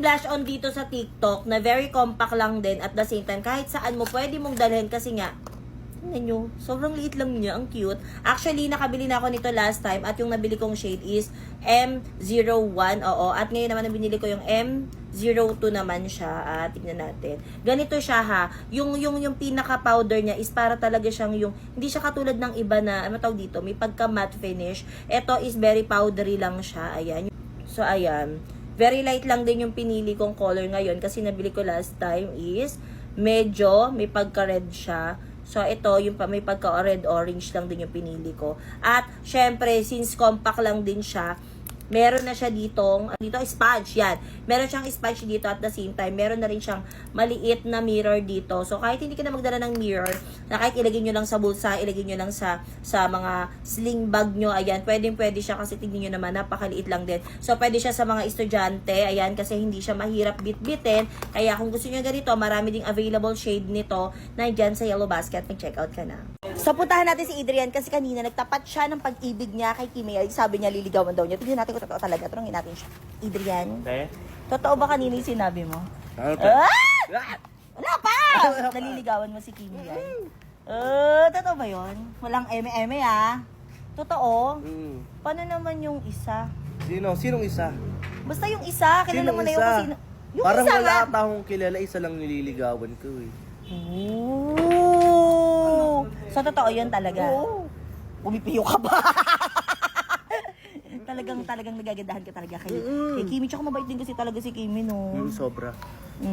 blush on dito sa TikTok na very compact lang din at the same time kahit saan mo pwede mong dalhin kasi nga tingnan nyo, sobrang liit lang niya, ang cute. Actually, nakabili na ako nito last time at yung nabili kong shade is M01, oo. At ngayon naman binili ko yung M02 naman siya. Tignan natin. Ganito siya ha. Yung pinaka-powder niya is para talaga siyang yung, hindi siya katulad ng iba na, ano tawag dito, may pagka-matte finish. Ito is very powdery lang siya. Ayan. So, ayan. Very light lang din yung pinili kong color ngayon kasi nabili ko last time is medyo may pagka-red siya. So, ito, yung may pagka-red-orange lang din yung pinili ko. At, syempre, since compact lang din siya, meron na siya dito sponge, yan. Meron siyang sponge dito at the same time, meron na rin siyang maliit na mirror dito. So, kahit hindi ka na magdala ng mirror, na kahit ilagay nyo lang sa bulsa, ilagay nyo lang sa mga sling bag nyo, ayan, pwede siya kasi tignan nyo naman, napakaliit lang din. So, pwede siya sa mga estudyante, ayan, kasi hindi siya mahirap bit-bitin. Kaya, kung gusto nyo ganito, marami ding available shade nito, na dyan sa Yellow Basket, mag-check out ka na. So, puntahan natin si Adrian kasi kanina nagtapat siya ng pag-ibig niya kay Kimi. Sabi niya, liligawan daw niya. Tignan natin kung totoo talaga. Tanungin natin siya. Adrian, totoo ba kanina yung sinabi mo? Wala pa! Naliligawan mo si Kimi yan. Totoo ba yun? Walang eme-eme Totoo? Paano naman yung isa? Sinong isa? Basta yung isa. Kilala mo na yung sino. Yung parang isa wala ata akong kilala. Isa lang nililigawan ko eh. Ooh. So, totoo yun talaga? Oo. Umipiyo ka ba? talagang nagagandahan ka talaga kay Kimi. Tsaka mabait din kasi talaga si Kimi, no? Sobra.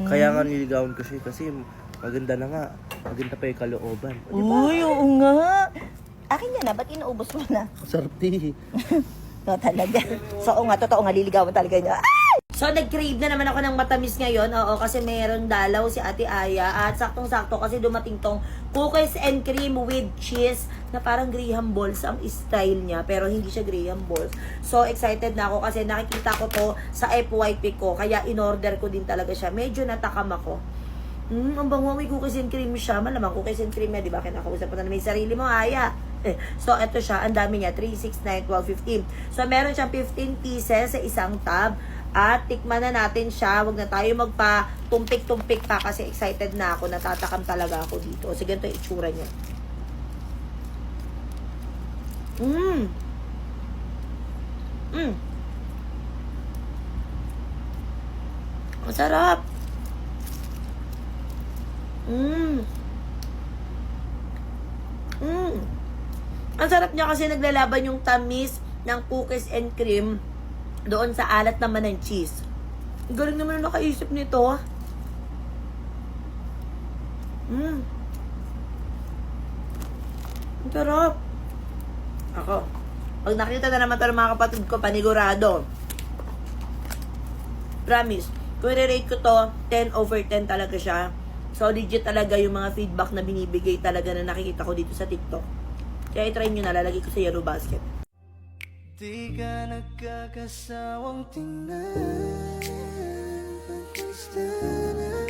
Kaya nga nililigawan ko siya kasi maganda na nga. Maganda pa yung kalooban. Uy, oo nga. Akin yan na, ba't inuubos mo na? Sarap di. No, talaga. So, oo nga, totoo nga, liligawan talaga niya. So, nag-crave na naman ako ng matamis ngayon. Oo, kasi meron dalaw si Ate Aya. At saktong-sakto kasi dumating tong cookies and cream with cheese na parang Graham Balls ang style niya. Pero hindi siya Graham Balls. So, excited na ako kasi nakikita ko to sa FYP ko. Kaya in-order ko din talaga siya. Medyo natakam ako. Ang bango, may cookies and cream siya. Malamang cookies and cream na, di ba? Kinakausap mo na may sarili mo, Aya. So, ito siya. Ang dami niya. 3, 6, 9, 12, 15. So, meron siyang 15 pieces sa isang tab. At tikman na natin siya. Huwag na tayo magpa-tumpik-tumpik pa kasi excited na ako. Natatakam talaga ako dito. So, ganito yung itsura niya. Ang sarap. Ang sarap niya kasi naglalaban yung tamis ng cookies and cream doon sa alat naman ng cheese. Galing naman na nakaisip nito. Ang sarap. Ako. Pag nakita na naman ito ng mga kapatid ko, panigurado. Promise. Kung i-rate ko to, 10 over 10 talaga siya. So, legit talaga yung mga feedback na binibigay talaga na nakikita ko dito sa TikTok. Kaya i-try nyo na, lalagay ko sa Yellow Basket. Di ka nagkakasawang tingnan. Pagkasta na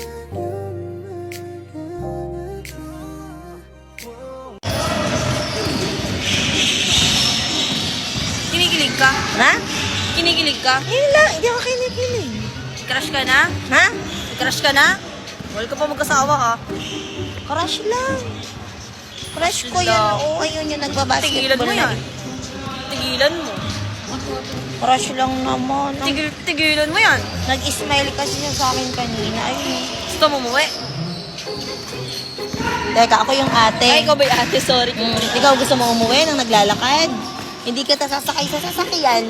Kinikilig ka? Ha? Kinikilig ka? Hindi ako kinikilig. Crush ka na? Ha? Crush ka na? Wala ka pa magkasawa ha? Crush lang. Crush ko lang. yan. Oo, ayun yung nagbabasketball. Tigilan mo yan. Tigilan mo. Crush lang naman. Tigilan mo yan. Nag-smile kasi siya sa akin kanina. Ayun. Gusto mo umuwi? Teka, ako yung ate. Ay, ikaw ba yung ate? Sorry. Ikaw gusto mo umuwi nang naglalakad? Hindi kita sasakay sa sasakyan.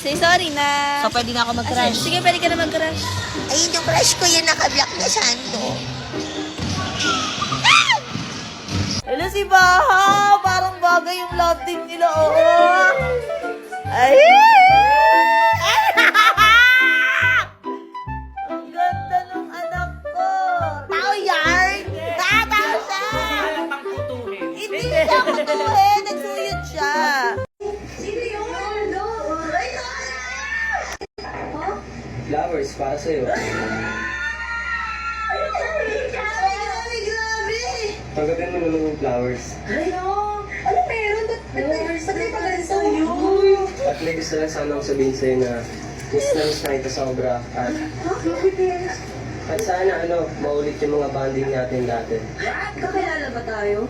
Say sorry na. So, pwede na ako mag-crush. Sige, pwede ka na mag-crush. Ayun yung crush ko, yung naka-black na sando. Hello si Baha! Parang bagay yung love team nila, oo. Ay! Ang ganda ng anak ko! Tao yarn! Tao siya! Hindi siya kutuhin! Nagsuyod siya! Flowers para sa'yo. Tanggapin mo naman yung flowers. Ano meron? Ba't may pagkakas sa'yo? At may gusto lang sana akong sabihin sa'yo na Miss na ito sobra. At sana maulit yung mga bonding natin dati. Kakilala ba tayo?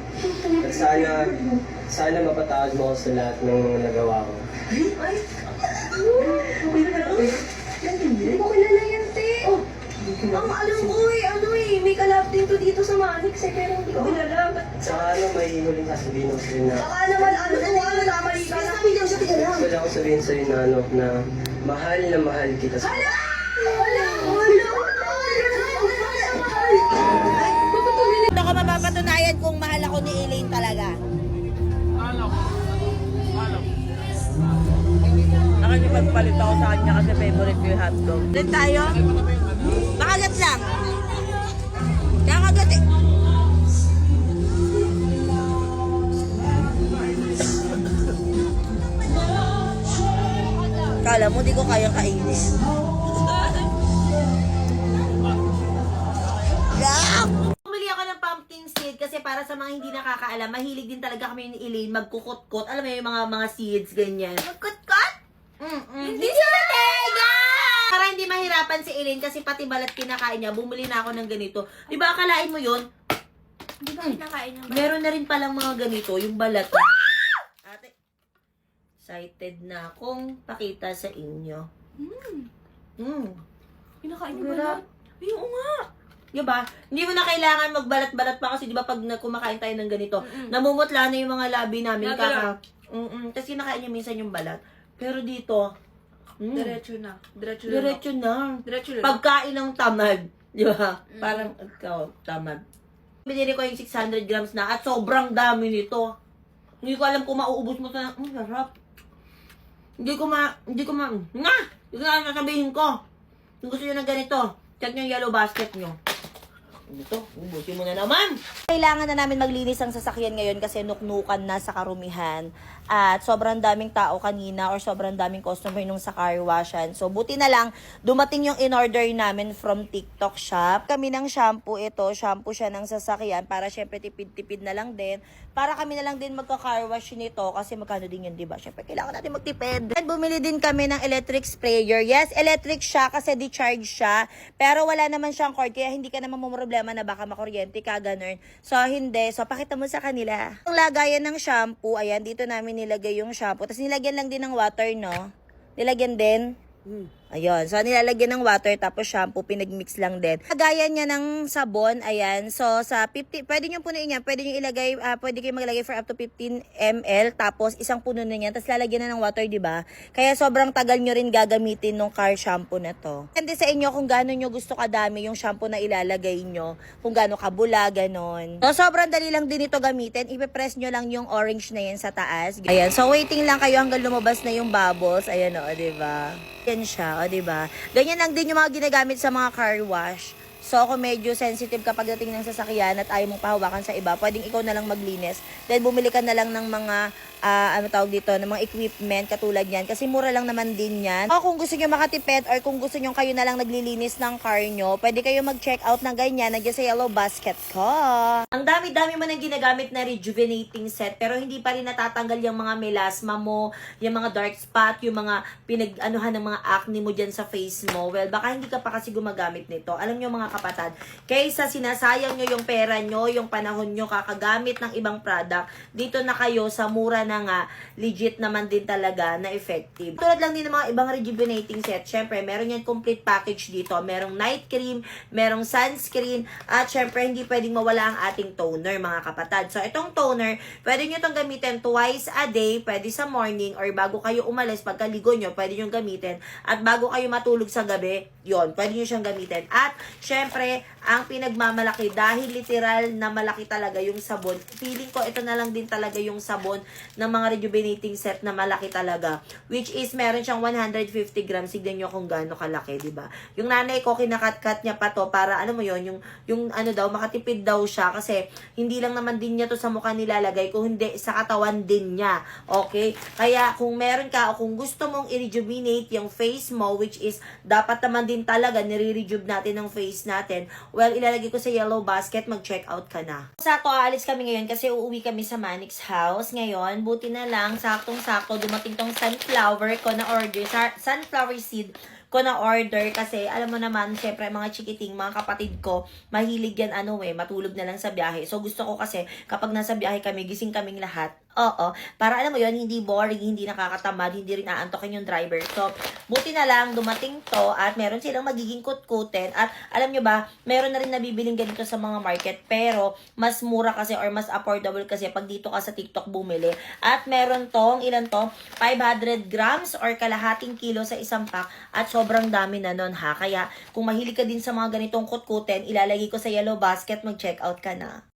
At sana mapatawad mo ako sa lahat ng mga nagawa ko. Hindi ko kilala yan, te. Ang alam ko may kalab din to dito sa Manix pero hindi ko kilala. Saka may huling sasabihin ako sa'yo na Baka naman, namali ka na. gusto lang ako sabihin sa'yo na mahal kita sa Ito ko mapapatunayan kung mahal ako ni Elaine talaga. Nakakipagpalit ako sa kanya kasi favorite ko yung hotdog. Ulit tayo? Makagat lang. Kakagat eh. Kala mo di ko kayang kainin. Bumili ako ng pumpkin seed kasi para sa mga hindi nakakaalam, mahilig din talaga kami ni Elaine magkukot-kot. Alam mo yung mga seeds, ganyan. Magkukot-kot? Hindi sila tega! Para hindi mahirapan si Elaine kasi pati balat kinakain niya, bumili na ako ng ganito. Di ba akalain mo yun? Hindi ba kinakain ng Meron na rin palang mga ganito, yung balat. Ate, excited na akong pakita sa inyo. Kinakain ng balat? Ay, oo nga. Diba? Hindi mo na kailangan magbalat-balat pa kasi diba pag kumakain tayo ng ganito, namumutla na yung mga labi namin. Tapos kinakain niya minsan yung balat. Pero dito, Diretso na. Diretso na. Diretso na. Pagkain ng tamad. Di ba? Parang ikaw, tamad. Binili ko yung 600 grams na at sobrang dami nito. Hindi ko alam kung mauubos mo sa... sarap. Hindi ko sasabihin ko. Kung gusto nyo ng ganito, check nyo yung yellow basket nyo. Ito, ubusin mo na naman. Kailangan na namin maglinis ang sasakyan ngayon kasi nuknukan na sa karumihan. At sobrang daming tao kanina or sobrang daming customer nung sa car washan. So, buti na lang, dumating yung in-order namin from TikTok shop. Kami ng shampoo ito. Shampoo siya ng sasakyan para syempre tipid-tipid na lang din. Para kami na lang din magka-car wash nito kasi magkano din yun, diba? Syempre, kailangan natin magtipid. At bumili din kami ng electric sprayer. Yes, electric siya kasi di-charge siya. Pero wala naman siyang cord kaya hindi ka naman problema na baka makuryente ka, ganun. So, hindi. So, pakita mo sa kanila. Ang lagayan ng shampoo, ayan, dito namin nilagay yung shampoo. Tapos nilagyan lang din ng water, no? Nilagyan din. Ayun. So, nilalagyan ng water tapos shampoo, pinagmix lang din. Lagayan niya ng sabon, ayan. So, sa 50, pwede nyo punuin yan. Pwede nyo ilagay, pwede kayo maglagay for up to 15 ml. Tapos, isang puno na yan. Tapos, lalagyan na ng water, di ba? Kaya, sobrang tagal nyo rin gagamitin ng car shampoo na to. Depende sa inyo kung gaano nyo gusto kadami yung shampoo na ilalagay nyo. Kung gaano kabula, ganon. So, sobrang dali lang din ito gamitin. Ipe-press nyo lang yung orange na yan sa taas. Ayan. So, waiting lang kayo hanggang lumabas na yung bubbles. Ayan o, di ba? Yan siya, o diba? Ganyan lang din yung mga ginagamit sa mga car wash. So, kung medyo sensitive kapag dating ng sasakyan at ayaw mong pahawakan sa iba, pwedeng ikaw na lang maglinis. Then, bumili ka na lang ng mga, ng mga equipment katulad yan. Kasi mura lang naman din yan. O, kung gusto nyo makatipid or kung gusto nyo kayo na lang naglilinis ng car nyo, pwede kayo mag-check out ng ganyan. Nandiyan sa yellow basket ko. Ang dami-dami mo nang ginagamit na rejuvenating set, pero hindi pa rin natatanggal yung mga melasma mo, yung mga dark spot, yung mga pinag-anuhan ng mga acne mo dyan sa face mo. Well, baka hindi ka pa kasi gumagamit nito. Alam nyo mga kapatid, kaysa sinasayang nyo yung pera nyo, yung panahon nyo, kakagamit ng ibang product, dito na kayo sa mura na nga, legit naman din talaga na effective. Tulad lang din ng mga ibang rejuvenating set, syempre, meron yan complete package dito. Merong night cream, merong sunscreen, at syempre, hindi pwedeng mawala ang ating toner, mga kapatid. So, itong toner, pwede nyo itong gamitin twice a day, pwede sa morning, or bago kayo umalis, pagkaligo nyo, pwede nyo gamitin. At bago kayo matulog sa gabi, yon pwede nyo siyang gamitin. At, syempre, ang pinagmamalaki, dahil literal na malaki talaga yung sabon, feeling ko ito na lang din talaga yung sabon ng mga rejuvenating set na malaki talaga. Which is, meron siyang 150 grams. Signan nyo kung gaano kalaki, diba? Yung nanay ko, kinakat-kat niya pa to para, ano mo yon yung ano daw, makatipid daw siya. Kasi, hindi lang naman din niya to sa mukha nilalagay, kung hindi, sa katawan din niya. Okay? Kaya, kung meron ka, o kung gusto mong i-rejuvenate yung face mo, which is, dapat naman din talaga, nire-rejuve natin ang face natin, well, ilalagay ko sa yellow basket, mag-check out ka na. Sa to, aalis kami ngayon kasi uuwi kami sa Manix house. Ngayon, buti na lang, saktong-sakto, dumating tong sunflower ko na order, sunflower seed ko na order kasi alam mo naman, syempre mga chikiting, mga kapatid ko, mahilig yan matulog na lang sa biyahe. So gusto ko kasi kapag nasa biyahe kami, gising kaming lahat. Oo, para alam mo yon, hindi boring, hindi nakakatamad, hindi rin aantokin yung driver. So, buti na lang, dumating to at meron silang magiging kutkutin. At alam nyo ba, meron na rin nabibiling ganito sa mga market, pero mas mura kasi or mas affordable kasi pag dito ka sa TikTok bumili. At meron tong, ilan to? 500 grams or kalahating kilo sa isang pack at sobrang dami na nun ha. Kaya kung mahilig ka din sa mga ganitong kutkutin, ilalagay ko sa yellow basket, mag-check out ka na.